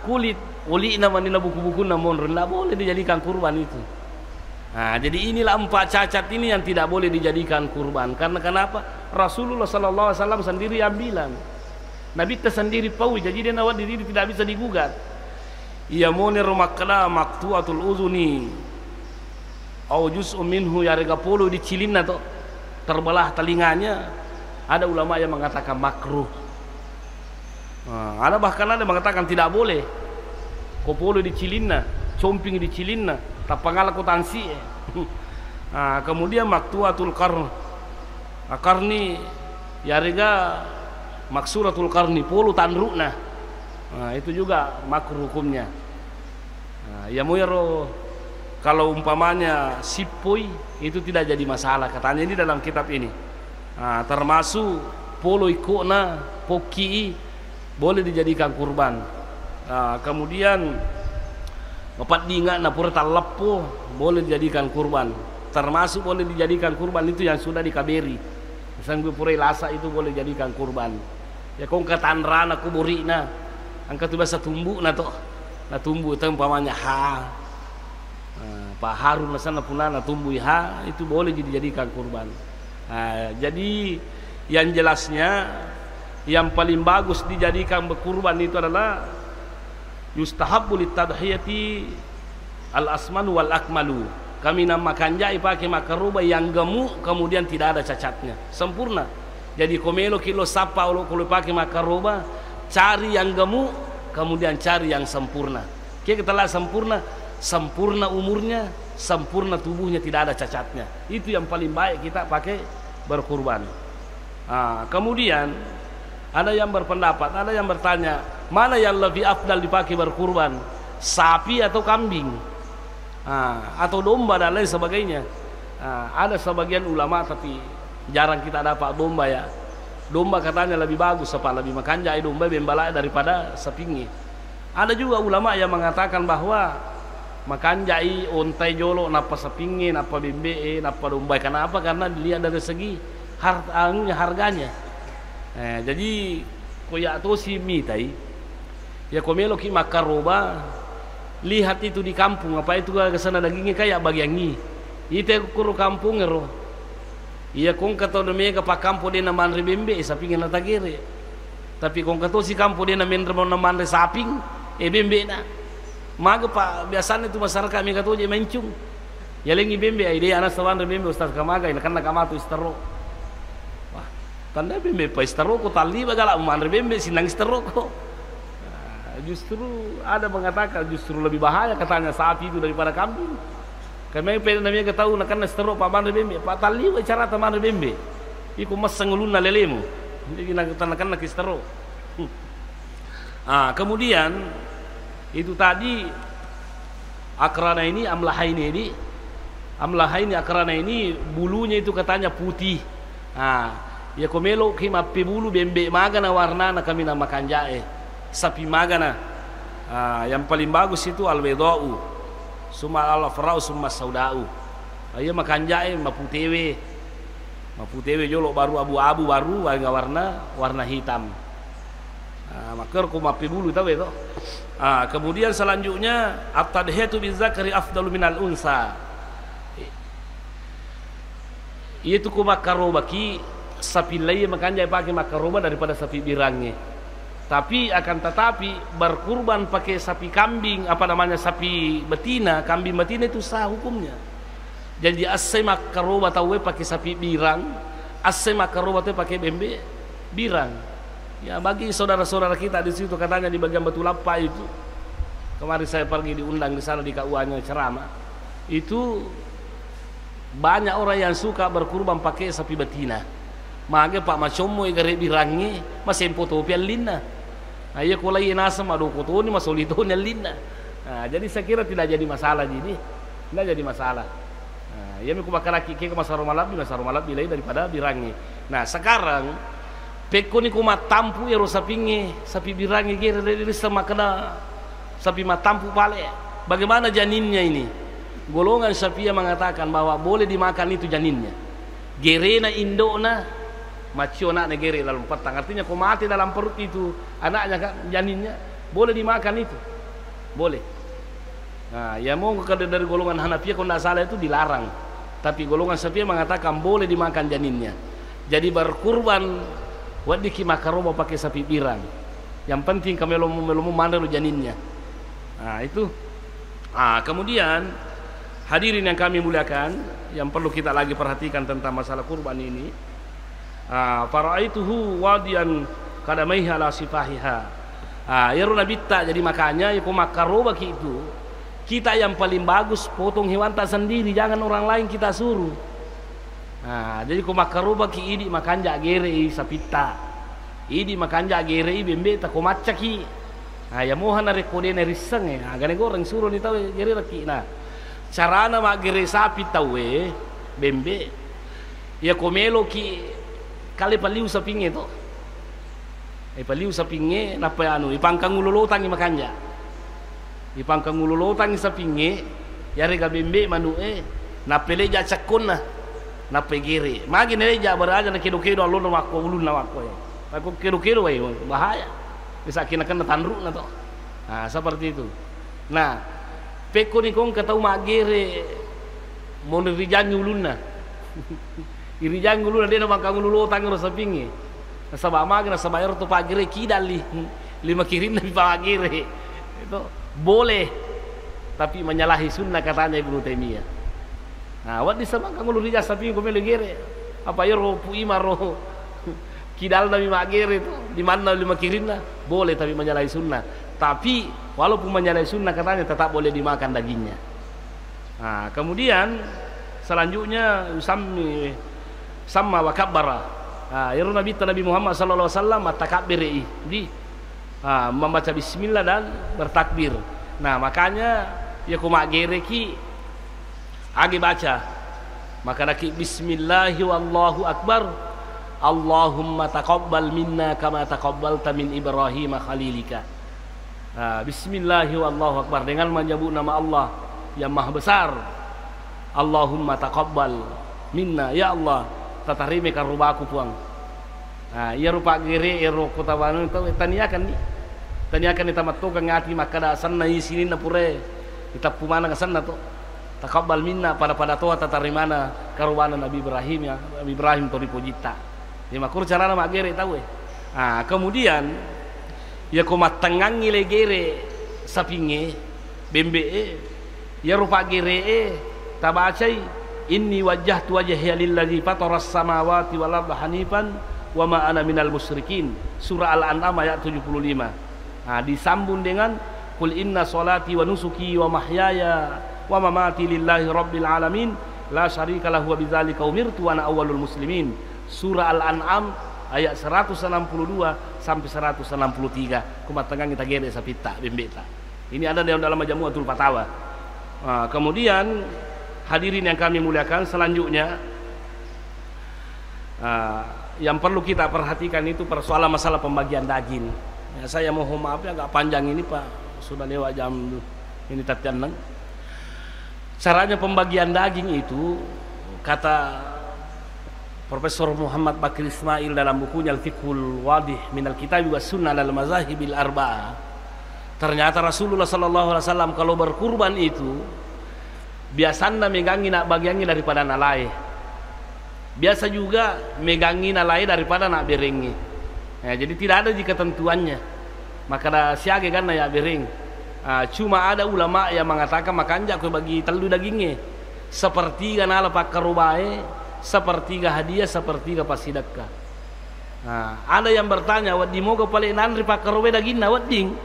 Kulit oli nama nila buku-buku namun tidak boleh dijadikan kurban itu. Nah, jadi inilah 4 cacat ini yang tidak boleh dijadikan kurban. Karena kenapa? Rasulullah SAW sendiri yang bilang. Nabi tersendiri pau, jadi dia nawat diri tidak bisa digugat. Ia monir makna maktuatul uzuni au juz'un minhu yarga polo di cilinna to, terbelah telinganya. Ada ulama yang mengatakan makruh. Nah, ada bahkan ada yang mengatakan tidak boleh. Kopolo di cilinna, comping di cilinna, tapangala ko tansi. Nah, kemudian maktuatul karni yarga maksuratul karni polo tanrukna. Nah, itu juga makruh hukumnya. Nah, ya moyro kalau umpamanya sipoi itu tidak jadi masalah katanya ini dalam kitab ini. Nah, termasuk polo ikona, poki boleh dijadikan kurban. Nah, kemudian opat dinga na pura talapo boleh dijadikan kurban. Termasuk boleh dijadikan kurban itu yang sudah dikaberi. Misalnya pura lasa itu boleh dijadikan kurban. Ya kong katanrana kuburina angkat tu bahasa tumbuh na to. Na tumbuh itu umpamanya ha. Pak Harun nasana punana tumbuh ha itu boleh dijadikan kurban. Nah, jadi yang jelasnya yang paling bagus dijadikan berkurban itu adalah yustahabbu litadhiyati al-asmanu wal akmalu. Kami namakan jai pakai makaruba yang gemuk kemudian tidak ada cacatnya, sempurna. Jadi komelo kilo sapa kalau pakai makaruba cari yang gemuk kemudian cari yang sempurna. Kita telah sempurna umurnya, sempurna tubuhnya, tidak ada cacatnya. Itu yang paling baik kita pakai berkurban. Nah, kemudian ada yang berpendapat, ada yang bertanya, mana yang lebih afdal dipakai berkurban, sapi atau kambing, atau domba dan lain sebagainya. Ada sebagian ulama tapi jarang kita dapat domba ya. Domba katanya lebih bagus, lebih makan jai domba bembala daripada sapi. Ada juga ulama yang mengatakan bahwa makan jai ontai jolo napa sapingi napa bembe napa domba. Kenapa? Karena dilihat dari segi harganya. Jadi koyak to si mitai ya komelo ki makaroba lihat itu di kampung apa itu ke sana dagingnya kayak bagian ni ite kuru kampung ero iya kong kato de mega pa kampo de na manre bembe sapingi na tagere tapi kong kato si kampo de na mendre na manre saping bembe na maga pa biasanya itu masyarakat mega to je mencung ya lengi bembe ide anak sawan bembe ustaz kamaga ina kan kamatu istero wah tanda bembe pa istero ko tali bagala manre bembe sinang istero ko. Justru ada mengatakan justru lebih bahaya katanya sapi itu daripada kambing. Kami pengen namanya ketahui nak kena stero pak manre bembe, pak tali cara taman bembe. Iku mas senguluna lelemu. Jadi nak kena stero. Kemudian itu tadi akrana ini amlahaini akrana ini bulunya itu katanya putih. Ya komelo kima bulu bembe magana warna na kami namakan jae. Sapi magana yang paling bagus itu al-wedau summa al-afrau summa saudau. Ayo makan jae maputewe jolo baru abu-abu baru warna hitam. Maka ko mapi bulu tahu itu. Kemudian selanjutnya at-tadhiyatu bizakari afdalu minal unsa. Itu ko makaroba ki sapi lain makan jae pakai makaroba daripada sapi birangnya. Tapi akan tetapi berkurban pakai sapi kambing sapi betina, kambing betina itu sah hukumnya. Jadi asai makaroba tahu pakai sapi birang, asai makaroba tahu pakai bembe birang. Ya bagi saudara-saudara kita di situ katanya di bagian Batu Lapa itu. Kemarin saya pergi diundang di sana di KUA-nya ceramah. Itu banyak orang yang suka berkurban pakai sapi betina. Mage pak macomo igare birangnya masih fotopian linna. Iya kulai nasam adu kotoni masolito linna. Jadi saya kira tidak jadi masalah jadi. Tidak jadi masalah. Ya miku bakal laki ke masaromalabi lain daripada birangnya. Nah, sekarang peko ni kumat tampu ya rosapinge sapi birangnya kira dari sama kena sapi matampu pale. Bagaimana janinnya ini? Golongan Syafi'iyah mengatakan bahwa boleh dimakan itu janinnya. Gerena indona macio anak negeri dalam petang, artinya kau mati dalam perut itu anaknya kan janinnya boleh dimakan itu. boleh. Nah, ya mau kalau dari golongan Hanafiyah kalau tidak salah itu dilarang, tapi golongan Syafi'iyah mengatakan boleh dimakan janinnya. Jadi berkurban wadi ki makaroba pakai sapi pirang. Yang penting kami melomu mana lu janinnya. Nah, itu. Kemudian hadirin yang kami muliakan, yang perlu kita lagi perhatikan tentang masalah kurban ini. Fara'aituhu wadiyan kadamaiha ala sifahiha. Ya Nabi tak, jadi makanya ya makaroba ki itu kita yang paling bagus potong hewan tak sendiri, jangan orang lain kita suruh. Jadi makaroba ki idi makan jak gere sapita, idi makan jak gere bembe tak komaca ki. Ya mohan na rekode na risang gane goreng suruh ni tahu gere laki. Carana mak gere sapi tahu bembe ya komelo ki kali paliu sapinge to. Paliu sapinge napa ipangkang ululotang makanja. Ipangkang ululotang sapinge ya rega bembe manu na peleja cakonna na pegere magi neja baraja na kedo-kedo alun na wako ulun na wako aku kedo-kedo bahaya bisa kinakan na tanru na to. Seperti itu. Nah peko ni kong katau magere mon rijangi ulun na irijangi ulun na dia na bangkang ululotang na sapinge sabab magi na sabayar to pagere kidali lima kirin na pagere itu boleh, tapi menyalahi sunnah katanya Ibnu Taimiyah. Wat di sama kang ulun rija sapi ko mele gere apa ya ro puima ro kidal nabi magere itu di mana lima kirinna boleh, tapi menyalahi sunnah. Tapi walaupun menyalahi sunnah katanya tetap boleh dimakan dagingnya. Kemudian selanjutnya sama wa kabbara. Ya Nabi Muhammad sallallahu alaihi wasallam at-takabbiri di membaca bismillah dan bertakbir. Nah makanya ya kumak gereki agi baca maka laki bismillahi wallahu akbar Allahumma taqabbal minna kama taqabbalta min Ibrahim khalilika. Bismillahi wallahu akbar dengan menyebut nama Allah yang maha besar. Allahumma taqabbal minna, ya Allah tatarime kan rubaku puang. Ya rupa gere ero kota banu taniakan ni taniakan ni tamat to kang ngati makada sanna isini na pure kita pumana ka sanna to taqabbal minna pada to tatarimana karubana Nabi Ibrahim ya Nabi Ibrahim to dipojita ni makur carana mak gere tahu kemudian ya ko matangangi le gere sapinge bembe ya rupa gere tabacai inni wajjahtu wajhiya lillazi fataras samawati wal arda hanifan wa ma ana minal musyrikin, surah Al-An'am ayat 75. Disambung dengan qul inna salati wa nusuki wa mahyaya wa mamati lillahi rabbil alamin la syarika lahu wa bidzalika umirtu wa ana awwalul muslimin, surah Al-An'am ayat 162 sampai 163. Kumatangan kita gere sapita bembeta. Ini ada dalam Majmu'atul Fatawa. Kemudian hadirin yang kami muliakan, selanjutnya yang perlu kita perhatikan itu persoalan masalah pembagian daging. Saya mohon maaf ya agak panjang ini Pak, sudah lewat jam ini tatian. Caranya pembagian daging itu kata Profesor Muhammad Bakri Ismail dalam bukunya Al-Fiqhul Wadih minal Kitab wa Sunnah al Mazahibil Arba'ah. Ternyata Rasulullah sallallahu alaihi wasallam kalau berkurban itu biasanya megangi nak bagiannya daripada nalai. Biasa juga megangi nalai daripada nak berengi. Jadi tidak ada ketentuannya. Maka siage kan ya bereng. Cuma ada ulama yang mengatakan makan jak bagi telu dagingnya. Sepertiga nala pak karubae, sepertiga hadiah, sepertiga pasidakah. Ada yang bertanya, wadi moga paling nanri pak karubae dagingna wading.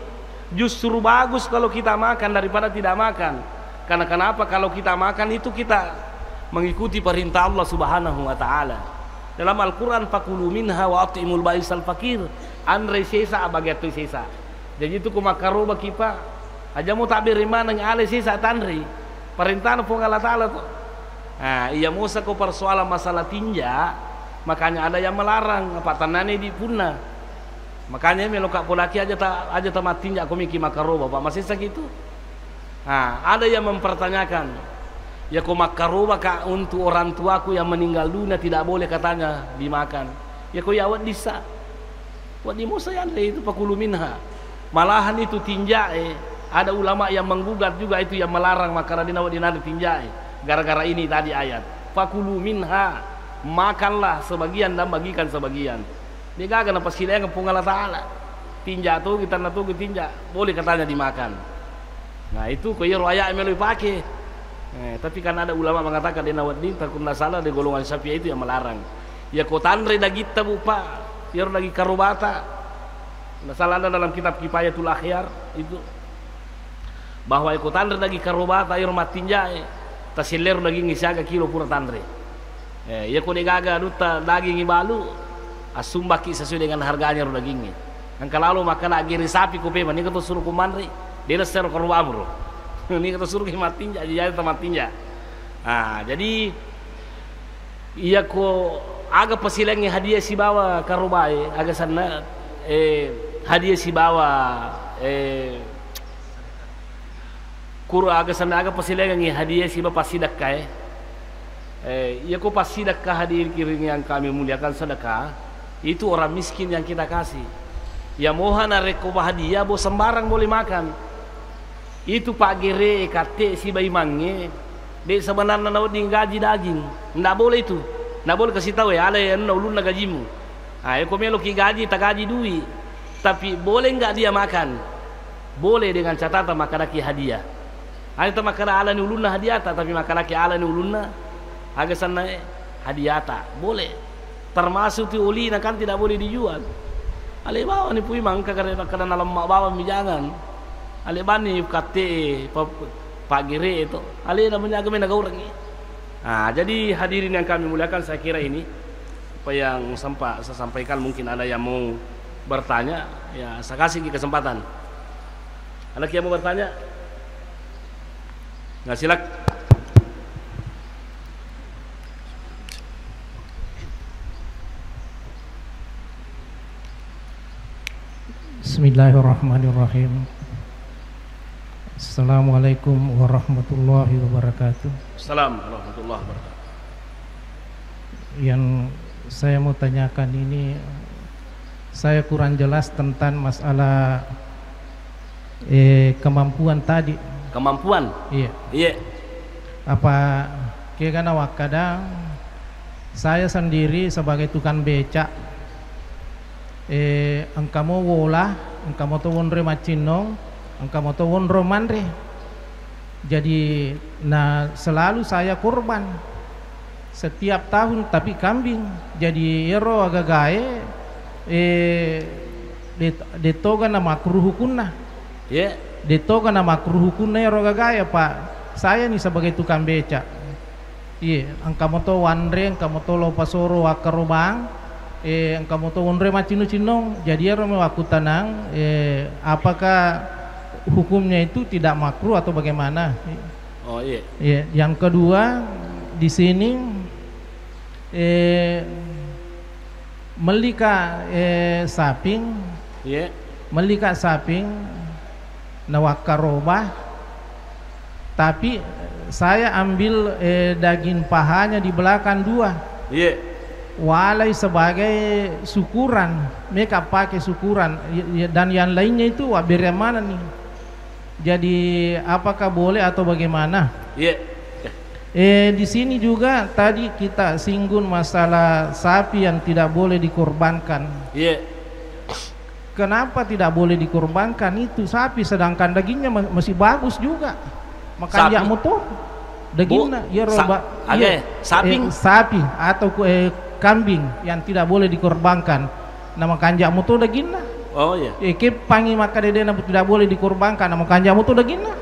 Justru bagus kalau kita makan daripada tidak makan. Karena kenapa? Kalau kita makan itu kita mengikuti perintah Allah Subhanahu wa taala. Dalam Al-Qur'an fakulu minha wa atimul baisal fakir. Andre sesa abagatu sesa. Jadi itu kumakaroba kipa. Aja mau tak beriman ng ale sesa tanri. Perintah pun Allah taala tu. Iya musa ko persoalan masalah tinja, makanya ada yang melarang apa tanane di punna. Makanya melokak polaki aja tak mati tinja ko miki makaroba Pak masih segitu. Ada yang mempertanyakan, ya kok makaroba kak untuk orang tuaku yang meninggal dunia tidak boleh katanya dimakan. Ya kok ya wad disa. Wad di musa yang itu pakulu minha. Malahan itu tinja Ada ulama yang menggugat juga itu, yang melarang makanan dinari tinjai. Gara-gara ini tadi ayat. Fakulu minha, makanlah sebagian dan bagikan sebagian. Dia gak kena pasilayang kepung Allah Ta'ala. Tinja tuh kita natu tinja, boleh katanya dimakan. Nah itu kaya roya yang lebih pakai. Tapi kan ada ulama mengatakan di Nawaddin takutlah salah di golongan Syafi'i itu yang melarang. Ya kau tandre dagita bupa, biar lagi karubata. Masalah ada dalam kitab Kifayatul Akhyar itu. Bahwa ikut tandre lagi karubata air matinjai tasiler lagi ngisiaga kilo pura tandre ya kode gaga duta daging balu asumbaki sesuai dengan harganya ro dagingnya kan kalau makan agiri sapi ko pema ni kato suruh kumandre dia ser karuba bro ni kato suruh matinja jadi matinja jadi iya ko aga pasilengi hadiah si bawa karubai aga sana hadiah si bawa Kura aga sana aga pasilengi hadiah si bapak sedekah ya kok pas sedekah hadir kiring yang kami muliakan sedekah itu orang miskin yang kita kasih ya mohon reko hadiah bo sembarang boleh makan itu pak gere kate si bayi mange de sebenarnya nau ding gaji daging ndak boleh itu ndak boleh kasih tahu ya ale yang ulun na gajimu kok melo ki gaji tak gaji duit tapi boleh enggak dia makan boleh dengan catatan makan laki hadiah itu makana ala ni ulunna hadiata tapi makana ki ala ni ulunna aga sana hadiata boleh termasuk tu ulina kan tidak boleh dijual ale bawa ni pui mangka karena dalam bawa mijangan ale bani kate pagire itu ale namanya aga menaga orang jadi hadirin yang kami muliakan saya kira ini apa yang saya sampaikan mungkin ada yang mau bertanya ya saya kasih kesempatan ada yang mau bertanya. Nah silak. Bismillahirrahmanirrahim. Assalamualaikum warahmatullahi wabarakatuh. Assalamualaikum warahmatullahi wabarakatuh. Yang saya mau tanyakan ini, saya kurang jelas tentang masalah kemampuan tadi. Kemampuan? Iya. Iya. Apa karena kadang saya sendiri sebagai tukang becak engkau wola engkau to wonre macinong engkau to wonro manre jadi selalu saya korban setiap tahun tapi kambing jadi ero agak gae detoga na makruh hukunna detoga na makruh hukunna ero agak gae pak saya nih sebagai tukang becak engkau to wanre engkau to lo pasoro akarubang engkau to wonre macino-cinong jadi ero mewaku tanang apakah hukumnya itu tidak makruh atau bagaimana? Oh iya. Yang kedua di sini melika saping, melika saping nawakarobah, tapi saya ambil daging pahanya di belakang dua. Walai sebagai syukuran, mereka pakai syukuran dan yang lainnya itu bagaimana nih? Jadi apakah boleh atau bagaimana? Di sini juga tadi kita singgung masalah sapi yang tidak boleh dikorbankan. Kenapa tidak boleh dikorbankan itu sapi sedangkan dagingnya masih bagus juga? Makanya mutu dagingnya sapi atau kambing yang tidak boleh dikorbankan. Nama kanjamu tuh dagingnya. Oh iya. Pangi maka dedena tidak boleh dikorbankan. Nama kanjamu tuh dagingnya.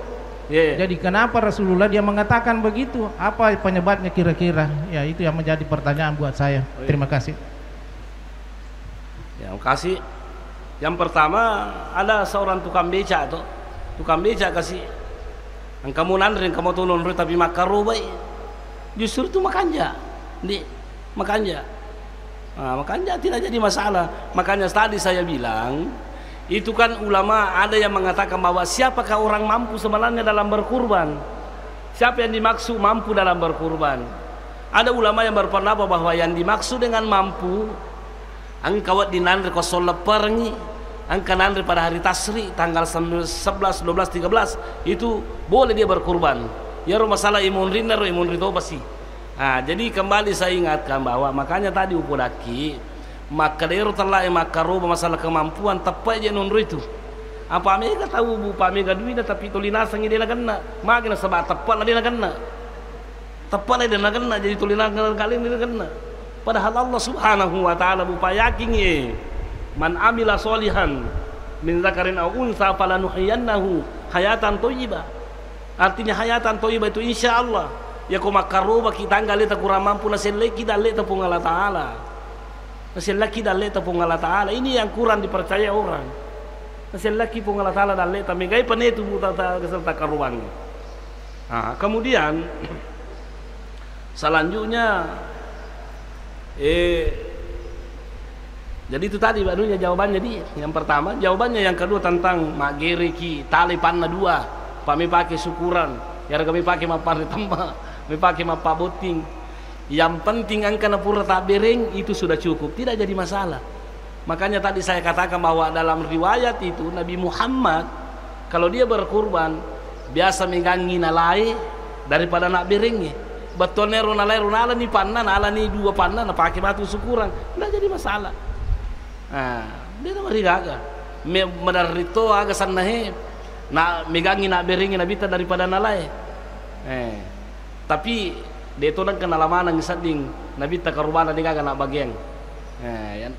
Jadi kenapa Rasulullah dia mengatakan begitu? Apa penyebabnya kira-kira? Ya itu yang menjadi pertanyaan buat saya. Terima kasih. Terima kasih. Yang pertama ada seorang tukang beca tuh. Tukang beca kasih. Kamu nandrin kamu tuh nandrin tapi makarubai. Justru itu makanya. Makanya tidak jadi masalah. Makanya tadi saya bilang itu kan ulama ada yang mengatakan bahwa siapakah orang mampu sebenarnya dalam berkurban, siapa yang dimaksud mampu dalam berkurban. Ada ulama yang berpendapat bahwa yang dimaksud dengan mampu engkau dinandri kosol leperni angka nandri pada hari tasri tanggal 11, 12, 13 itu boleh dia berkurban. Ya masalah imun rina imun rito pasti. Nah, jadi kembali saya ingatkan bahwa makanya tadi upodaki maka daerah telah maka roba masalah kemampuan tepat aja nunru itu. Apa mereka tahu bu pamega duit tapi tulinasang ini lah kena. Makin sebab tepat lah dia kena. Tepat lah dia kena jadi tulinasang kali ini kena. Padahal Allah Subhanahu wa taala bupa yakin ye. Man amila solihan min zakarin aw unsa falanuhyiyannahu hayatan thayyibah. Artinya hayatan thayyibah itu insyaallah. Ya ko makaroba kita ngali ta kurang mampu na selle kita le ta pung Allah taala. Na selle kita le ta pung Allah taala. Ini yang kurang dipercaya orang. Na selle ki pung Allah taala dan le ta megai panetu buta ta keserta karuan. Nah, kemudian selanjutnya jadi itu tadi barunya jawabannya dia. Yang pertama, jawabannya yang kedua tentang magere ki tali panna dua, pami pakai syukuran, ya kami pakai mapar tamba, kami pakai mapaboting. Yang penting angka pura tak bereng itu sudah cukup, tidak jadi masalah. Makanya tadi saya katakan bahwa dalam riwayat itu Nabi Muhammad kalau dia berkurban biasa megangi nalai daripada nak berengnya. Betul nero nalai runala ni panna, nala ni dua panna, na pakai batu syukuran, tidak jadi masalah. Nah, dia nama rigaga. Medarito aga sanahe. Na megangi nak beringi nabita daripada nalai. Tapi dia tu nak kenal mana ngisading nabita karubana dia agak nak bagian.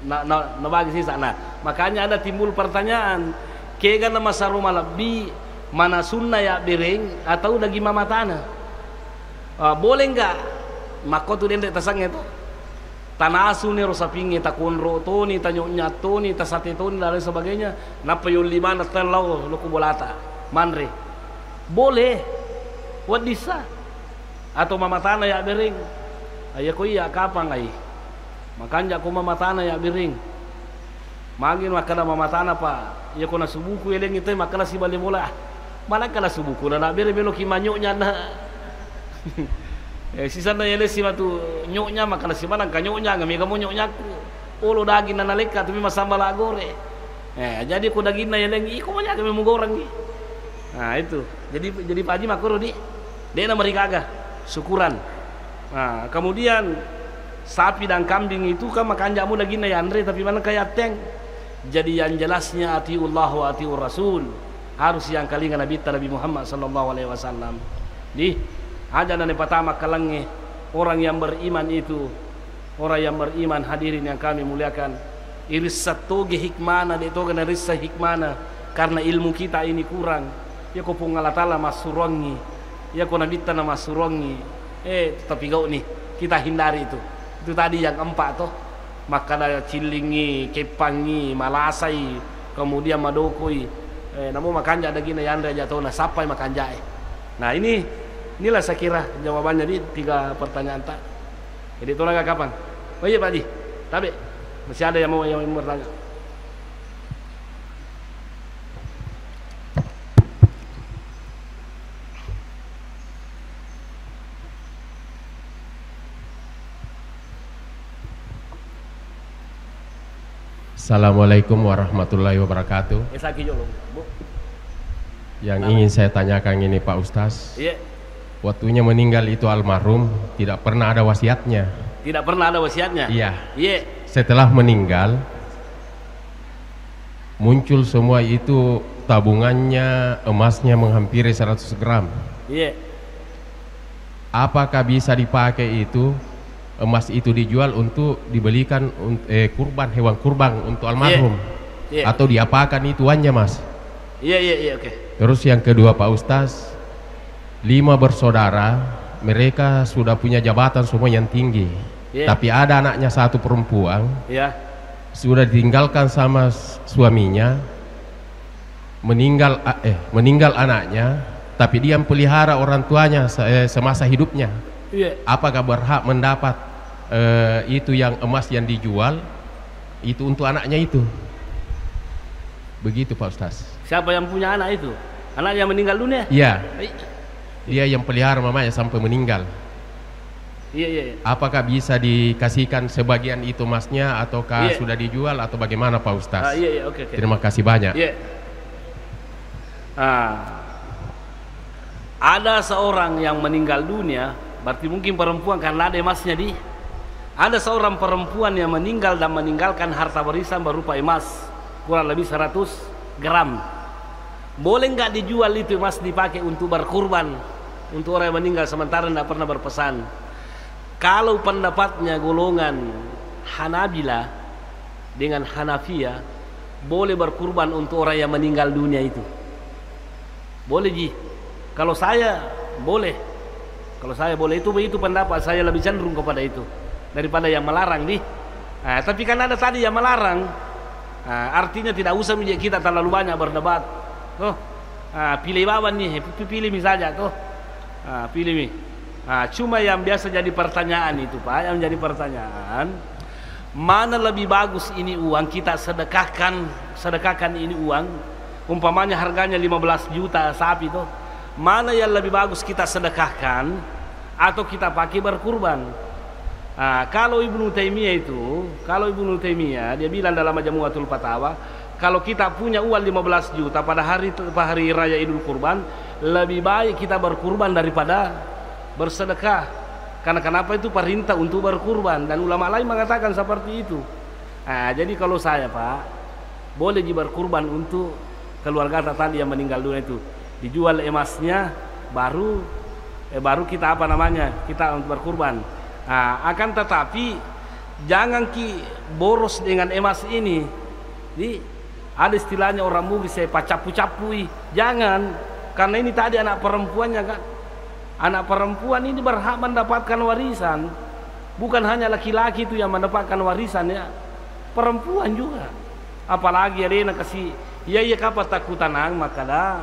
Na bagi sisa. Nah, makanya ada timbul pertanyaan, kega nama saruma lebih mana sunnah ya bering atau lagi mama tanah? Boleh enggak? Maka tu dia tasang itu. Tanasu ni rosapingi takunro to ni tanyonya to ni tasate to ni dan lain sebagainya. Napa yung lima na telau luku bolata manre boleh wadisa atau mama tanah ya bering ayah ko iya kapang ay makanya ko mama tanah ya bering magin makana mama tanah pa iya ko na subuku eleng ito makana si bali mula malah kala subuku na bere belo kimanyonya na sisa na yele si matu nyoknya makana si mana kanyoknya ngami kamu nyoknya ulo daging na naleka tapi masamba la gore. Jadi ku daging na yele iko mo nya kami mugorang ni. Nah itu. Jadi Pak Haji makro di. Dia nama rikaga syukuran. Nah, kemudian sapi dan kambing itu kan makan jamu daging na yandre tapi mana kayak teng. Jadi yang jelasnya atiullah wa atiur rasul. Harus yang kalingan Nabi Muhammad sallallahu alaihi wasallam. Di aja dan pertama kalangnya orang yang beriman itu orang yang beriman hadirin yang kami muliakan iris satu hikmana itu kena iris hikmana karena ilmu kita ini kurang ya ko pungalatala masurongi ya ko nabita na masurongi tapi gau nih kita hindari itu tadi yang empat toh makana cilingi kepangi malasai kemudian madokoi namun makanja ada gina yandra jatuh na sapai makanja nah inilah saya kira jawabannya di 3 pertanyaan tak. Jadi tolong kapan? Oh iya Pak Haji. Tapi masih ada yang mau bertanya. Assalamualaikum warahmatullahi wabarakatuh. Yang ingin saya tanyakan ini Pak Ustaz. Iya. Waktunya meninggal itu almarhum tidak pernah ada wasiatnya. Tidak pernah ada wasiatnya? Iya. Iya. Setelah meninggal muncul semua itu tabungannya emasnya menghampiri 100 gram. Iya. Apakah bisa dipakai itu emas itu dijual untuk dibelikan kurban hewan kurban untuk almarhum? Iya. Iya. Atau diapakan itu uangnya Mas? Iya oke. Terus yang kedua Pak Ustaz, 5 bersaudara, mereka sudah punya jabatan semua yang tinggi, tapi ada anaknya 1 perempuan, sudah ditinggalkan sama suaminya, meninggal anaknya, tapi dia pelihara orang tuanya semasa hidupnya. Apakah berhak mendapat itu yang emas yang dijual itu untuk anaknya itu? Begitu Pak Ustaz. Siapa yang punya anak itu? Anak yang meninggal dunia? Iya. Dia yang pelihara mamanya sampai meninggal. Apakah bisa dikasihkan sebagian itu emasnya ataukah sudah dijual atau bagaimana Pak Ustaz? Oke. Terima kasih banyak. Ada seorang yang meninggal dunia, berarti mungkin perempuan karena ada emasnya di. Ada seorang perempuan yang meninggal dan meninggalkan harta warisan berupa emas kurang lebih 100 gram. Boleh nggak dijual itu emas dipakai untuk berkurban untuk orang yang meninggal sementara tidak pernah berpesan? Kalau pendapatnya golongan Hanabila dengan Hanafiyah, boleh berkurban untuk orang yang meninggal dunia itu. Boleh ji. Kalau saya boleh. Kalau saya boleh, itu pendapat saya lebih cenderung kepada itu daripada yang melarang nih. Tapi kan ada tadi yang melarang. Artinya tidak usah kita terlalu banyak berdebat. Pilih bawan nih, pilih misalnya tuh. Pilih nih. Cuma yang biasa jadi pertanyaan itu Pak, yang jadi pertanyaan, mana lebih bagus ini uang kita sedekahkan ini uang, umpamanya harganya 15 juta sapi itu. Mana yang lebih bagus kita sedekahkan atau kita pakai berkurban? Kalau Ibnu Taimiyah dia bilang dalam Majmu'atul Fatawa, kalau kita punya uang 15 juta pada hari raya Idul Kurban, lebih baik kita berkurban daripada bersedekah. Karena kenapa? Itu perintah untuk berkurban dan ulama lain mengatakan seperti itu. Jadi kalau saya Pak, boleh berkurban untuk keluarga tadi yang meninggal dunia itu. Dijual emasnya baru kita kita untuk berkurban. Akan tetapi jangan boros dengan emas ini. Ada istilahnya orang Bugis, saya pacapu-capui. Jangan, karena ini tadi anak perempuannya kan. Anak perempuan ini berhak mendapatkan warisan. Bukan hanya laki-laki itu yang mendapatkan warisan ya, perempuan juga. Apalagi ada kasih kapan takutan maka dah.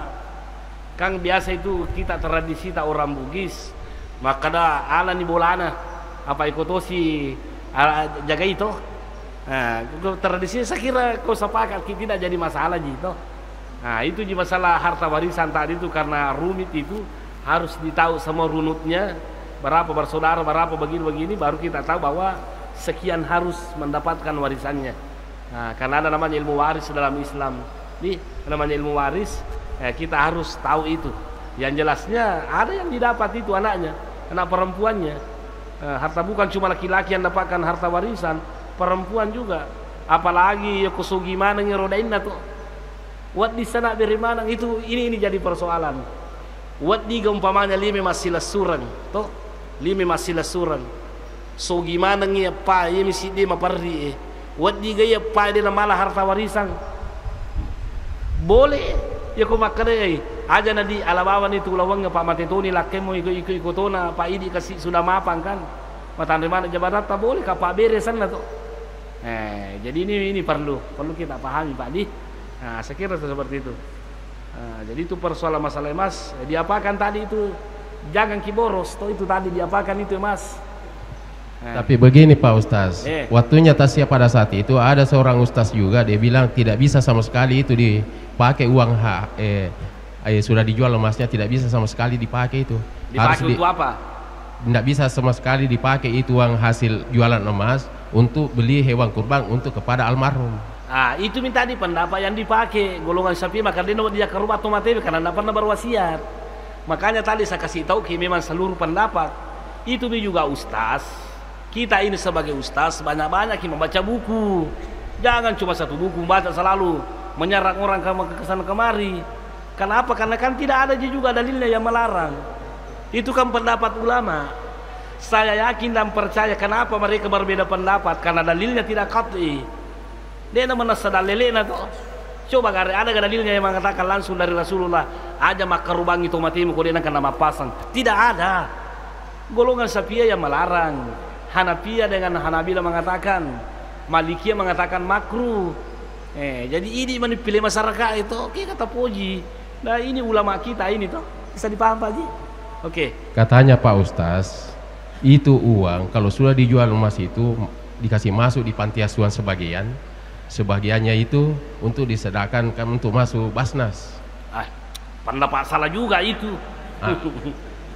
Kang biasa itu kita tradisi tak orang Bugis, maka dah ala ni bolana apa ikotosi jaga itu. Tradisi saya kira kau sepakat tidak jadi masalah gitu. Itu di masalah harta warisan tadi itu karena rumit itu harus ditahu semua runutnya, berapa bersaudara, berapa begini baru kita tahu bahwa sekian harus mendapatkan warisannya. Karena ada namanya ilmu waris dalam Islam. Namanya ilmu waris. Kita harus tahu itu. Yang jelasnya ada yang didapat itu anaknya, anak perempuannya. Harta bukan cuma laki-laki yang dapatkan harta warisan, perempuan juga. Apalagi kusugi mana ngerodain tuh. Wat di sana dari mana itu ini jadi persoalan. Wat di umpamanya lima masih lesuran, toh lima masih lesuran. So gimana apa? Ia mesti dia mapardi. Wat di gaya apa dia malah harta warisan. Boleh. Ya ko makare aja nadi alabawan itu lawang Pak Matetoni lakemo ikutona Pak Idi kasih sudah mapan kan. Matandre mana jabatan tak boleh ka Pak beresan lah tuh. Jadi ini perlu kita pahami Pak Di. Saya kira seperti itu. Jadi itu persoalan masalah emas, diapakan tadi itu jangan kiboros, toh itu tadi diapakan itu emas. Tapi begini Pak Ustaz, waktunya tasya pada saat itu ada seorang Ustaz juga dia bilang tidak bisa sama sekali itu dipakai uang sudah dijual emasnya, tidak bisa sama sekali dipakai itu. Dipakai untuk apa? Tidak bisa sama sekali dipakai itu uang hasil jualan emas untuk beli hewan kurban untuk kepada almarhum. Itu minta di pendapat yang dipakai golongan Syafi'i, maka dia ke rumah tomatewi karena tidak pernah berwasiat. Makanya tadi saya kasih tahu memang seluruh pendapat itu juga Ustaz. Kita ini sebagai Ustaz banyak-banyak membaca buku. Jangan cuma satu buku baca selalu menyerang orang ke sana kemari. Kenapa? Karena kan tidak ada juga dalilnya yang melarang. Itu kan pendapat ulama. Saya yakin dan percaya kenapa mereka berbeda pendapat, karena dalilnya tidak qat'i. Dia namanya sadalelena tuh. Coba ada dalilnya yang mengatakan langsung dari Rasulullah, aja makar rubangi tomatimu kau dia akan nama pasang. Tidak ada. Golongan Syafi'i yang melarang. Hanafiyah dengan Hanabila mengatakan, Malikiyah mengatakan makruh. Jadi ini manipulasi masyarakat itu. Oke, kata Poji. Nah ini ulama kita ini tuh bisa dipaham Pak Ji. Oke. Katanya Pak Ustaz, itu uang kalau sudah dijual emas itu dikasih masuk di panti asuhan sebagiannya itu untuk disedekahkan untuk masuk Basnas. Pendapat salah juga itu.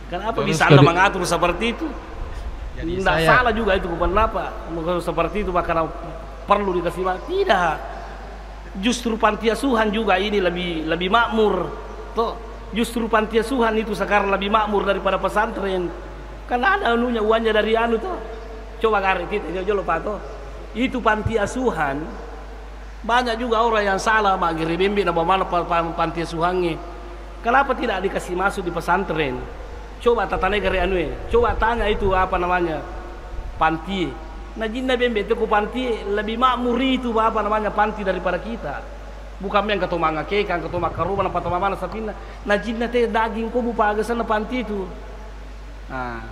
Kenapa bisa Anda mengatur seperti itu? Tidak salah juga itu, kenapa seperti itu maka perlu dikasih tidak. Justru panti asuhan juga ini lebih makmur. Toh, justru panti asuhan itu sekarang lebih makmur daripada pesantren. Karena ada anunya uangnya dari anu tuh. Coba garis kita jolo pato. Itu panti asuhan. Banyak juga orang yang salah mak giribimbi na mana panti asuhannya. Kenapa tidak dikasih masuk di pesantren? Coba tata negara anu. Coba tanya itu apa namanya? Panti. Nah jinna bembe itu panti lebih makmur itu apa namanya panti daripada kita. Bukan yang ketoma ngakekan, ketoma karuban apa ketoma mana sapina. Nah jinna teh daging ko bupa sana panti itu. Nah,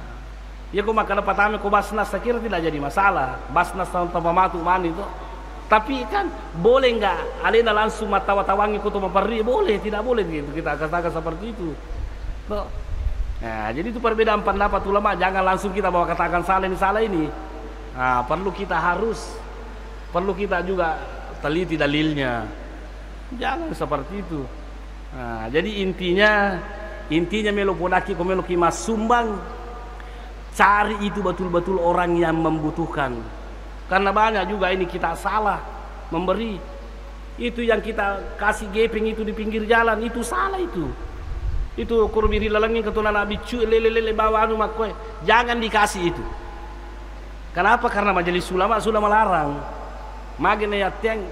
ya ko makan pertama ko basnas sekira tidak jadi masalah. Basnas tanpa matu mani itu. Tapi kan boleh enggak alena langsung matawa-tawangi ko toma perri boleh, tidak boleh gitu. Kita katakan seperti itu. Tuh. Nah, jadi itu perbedaan pendapat ulama, jangan langsung kita bawa katakan salah ini. Nah, perlu kita juga teliti dalilnya. Jangan seperti itu. Nah, jadi intinya melo ponaki ko melo kimas sumbang, cari itu betul-betul orang yang membutuhkan. Karena banyak juga ini kita salah memberi. Itu yang kita kasih gepeng itu di pinggir jalan itu salah itu. Itu kurbiri lalangin ketunan nabi cu lele bawa anu makoy. Jangan dikasih itu. Kenapa? Karena majelis ulama sudah melarang. Magene ya tiang,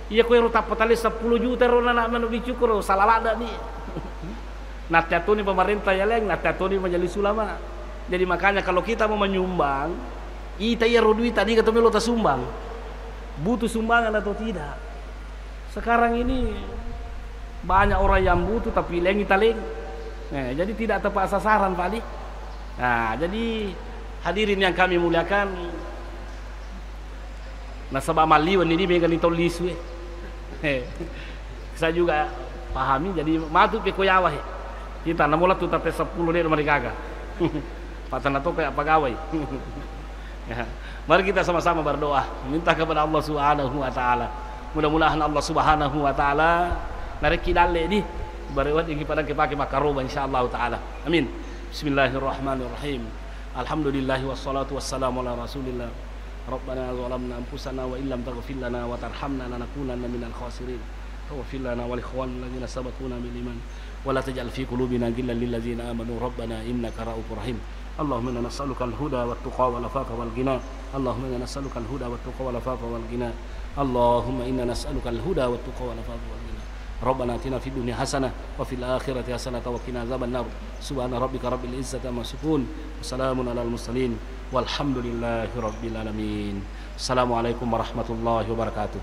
iya kowe ro tapatali 10 juta ro na manu bicukur salah ada nih. Nah ni pemerintah ya leng, nah ni majelis ulama. Jadi makanya kalau kita mau menyumbang, ita ya ro duit tadi kata melo ta sumbang. Butuh sumbangan atau tidak? Sekarang ini banyak orang yang butuh tapi leng ita leng. Nah, jadi tidak tepat sasaran Pak Adi. Nah, jadi hadirin yang kami muliakan, nasabah maliwan ini megan itu liswe. Saya juga pahami jadi matu pe koyawah. Kita namola tu tapi 10 dek mereka. Patana to kayak pegawai. Ya. Mari kita sama-sama berdoa, minta kepada Allah Subhanahu wa taala. Mudah-mudahan Allah Subhanahu wa taala nareki dalle di barewat yang pada kepake makaroba insyaallah taala. Amin. Bismillahirrahmanirrahim. Alhamdulillah wassalatu wassalamu ala rasulillah. Rabbana zalamna anfusana wa illam taghfir lana wa tarhamna lanakunanna minal khasirin. Waghfir lana wa li ikhwanina alladziina sabaquna bil iman wa la taj'al fi qulubina ghillan lil ladziina amanu rabbana innaka ra'ufur rahim. Allahumma inna nas'aluka al-huda wat tuqa wal afafa wal ghina. Allahumma inna nas'aluka al-huda wat tuqa wal afafa wal ghina. Allahumma inna nas'aluka al-huda wat tuqa wal afafa wal ghina. Rabbana atina fid dunya hasanah wa fil akhirati hasanah wa qina adzaban nar. Subhana rabbika rabbil izzati amma yasifun. Wassalamun alal mursalin walhamdulillahi rabbil alamin. Assalamualaikum warahmatullahi wabarakatuh.